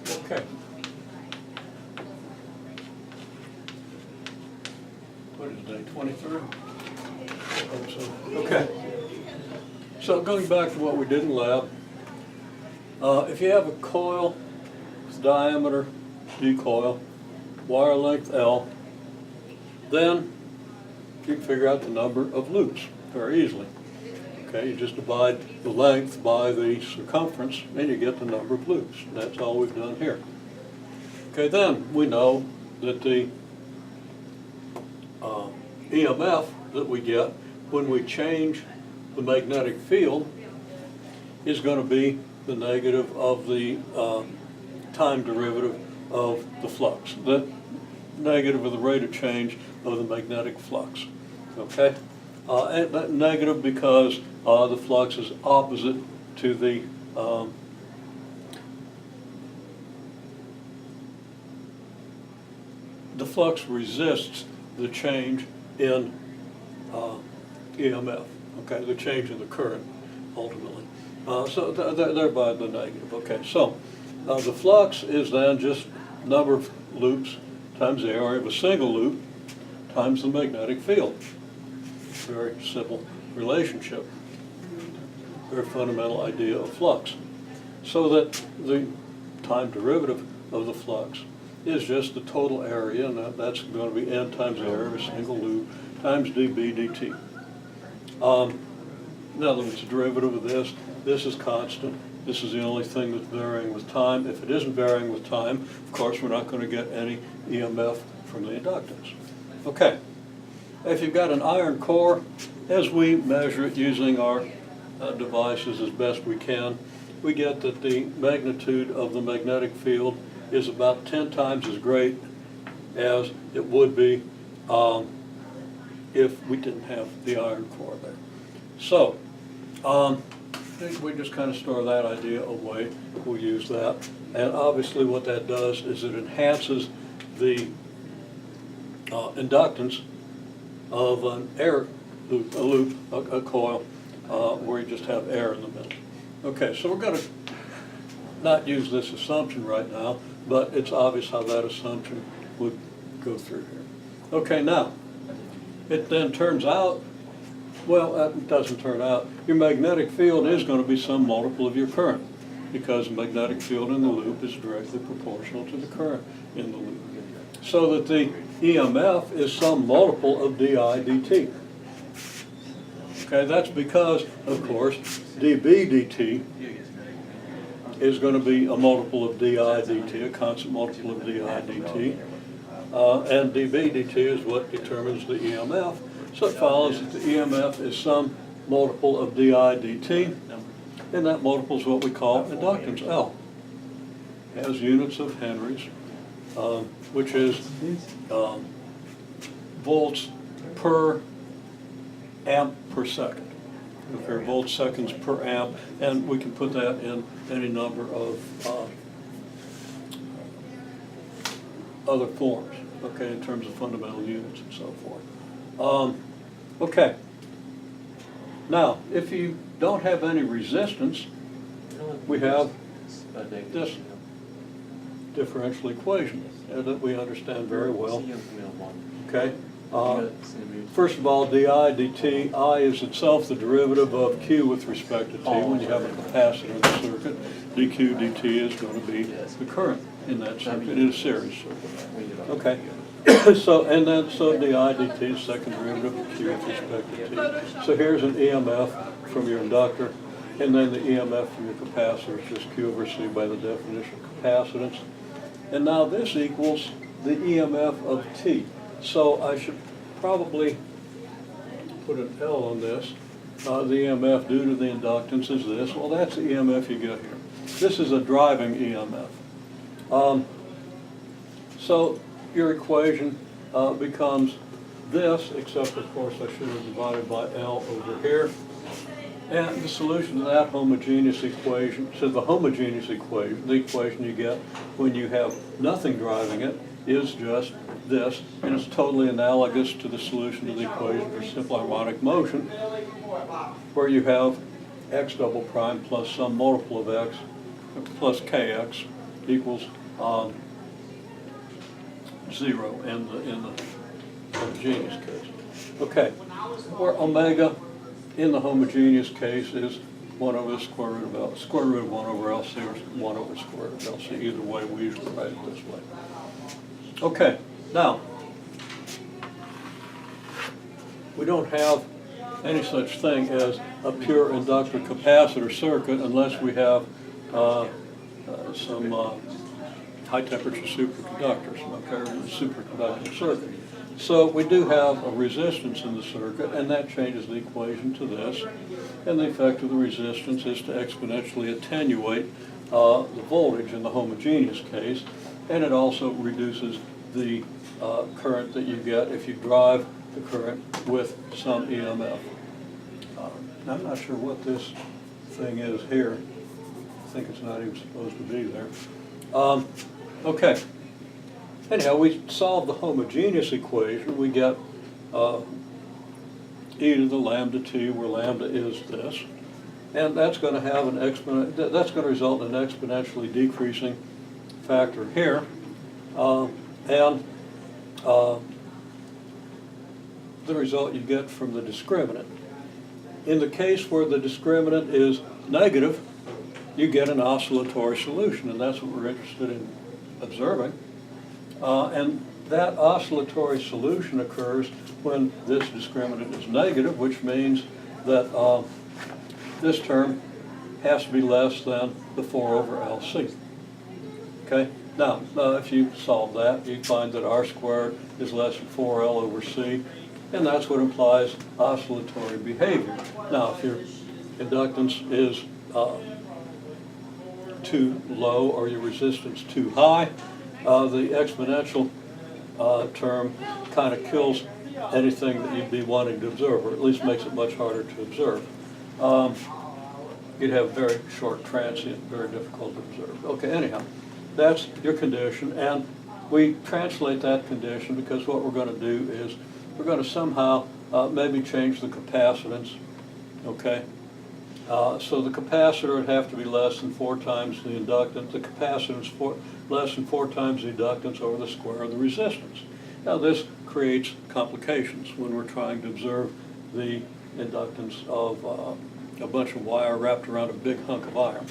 Okay. What is day, 23rd? I hope so. Okay. So going back to what we did in lab, if you have a coil with diameter D coil, wire length L, then you can figure out the number of loops very easily. Okay, you just divide the length by the circumference and you get the number of loops. That's all we've done here. Okay, then we know that the EMF that we get when we change the magnetic field is going to be the negative of the time derivative of the flux, the negative of the rate of change of the magnetic flux. Okay, and that negative because the flux is opposite to the flux resists the change in EMF, okay, the change in the current ultimately. So thereby the negative. Okay, so the flux is then just number of loops times the area of a single loop times the magnetic field. Very simple relationship, very fundamental idea of flux. So that the time derivative of the flux is just the total area, and that's going to be N times the area of a single loop times dB dt. In other words, the derivative of this is constant. This is the only thing that's varying with time. If it isn't varying with time, of course, we're not going to get any EMF from the inductance. Okay, if you've got an iron core, as we measure it using our devices as best we can, we get that the magnitude of the magnetic field is about 10 times as great as it would be if we didn't have the iron core there. So, I think we just kind of store that idea away. We'll use that. And obviously what that does is it enhances the inductance of an air loop, a coil, where you just have air in the middle. Okay, so we're going to not use this assumption right now, but it's obvious how that assumption would go through here. Okay, now, it then turns out, well, it doesn't turn out, your magnetic field is going to be some multiple of your current, because the magnetic field in the loop is directly proportional to the current in the loop. So that the EMF is some multiple of di dt. Okay, that's because, of course, dB dt is going to be a multiple of di dt, a constant multiple of di dt. And dB dt is what determines the EMF. So it follows that the EMF is some multiple of di dt, and that multiple is what we call inductance, L. It has units of henries, which is volts per amp per second. Okay, volts seconds per amp, and we can put that in any number of other forms, okay, in terms of fundamental units and so forth. Okay, now if you don't have any resistance, we have this differential equation that we understand very well. Okay. First of all, di dt, I is itself the derivative of q with respect to t. When you have a capacitor in the circuit, dq dt is going to be the current in that circuit, in a series circuit. Okay. So di dt is second derivative of q with respect to t. So here's an EMF from your inductor, and then the EMF from your capacitor is just q over c by the definition of capacitance. And now this equals the EMF of t. So I should probably put an L on this. The EMF due to the inductance is this. Well, that's the EMF you get here. This is a driving EMF. So your equation becomes this, except of course I should have divided by L over here. And the solution to that homogeneous equation, so the homogeneous equation, the equation you get when you have nothing driving it, is just this, and it's totally analogous to the solution to the equation for simple harmonic motion, where you have x double prime plus some multiple of x plus kx equals 0 in the homogeneous case. Okay, where omega in the homogeneous case is 1 over the square root of 1 over LC or 1 over square root of LC. Either way, we usually write it this way. Okay, now, we don't have any such thing as a pure inductor capacitor circuit unless we have some high temperature superconductors, okay, or superconductor circuit. So we do have a resistance in the circuit, and that changes the equation to this. And the effect of the resistance is to exponentially attenuate the voltage in the homogeneous case, and it also reduces the current that you get if you drive the current with some EMF. I'm not sure what this thing is here. I think it's not even supposed to be there. Okay. Anyhow, we solve the homogeneous equation. We get e to the lambda t, where lambda is this, and that's going to have an that's going to result in an exponentially decreasing factor here, and the result you get from the discriminant. In the case where the discriminant is negative, you get an oscillatory solution, and that's what we're interested in observing. And that oscillatory solution occurs when this discriminant is negative, which means that this term has to be less than the 4 over LC. Okay? Now, if you solve that, you find that R squared is less than 4L over C, and that's what implies oscillatory behavior. Now, if your inductance is too low or your resistance too high, the exponential term kind of kills anything that you'd be wanting to observe, or at least makes it much harder to observe. You'd have very short transient, very difficult to observe. Okay, anyhow, that's your condition, and we translate that condition because what we're going to do is we're going to somehow maybe change the capacitance, okay? So the capacitor would have to be less than 4 times the inductance. The capacitance less than 4 times the inductance over the square of the resistance. Now this creates complications when we're trying to observe the inductance of a bunch of wire wrapped around a big hunk of iron.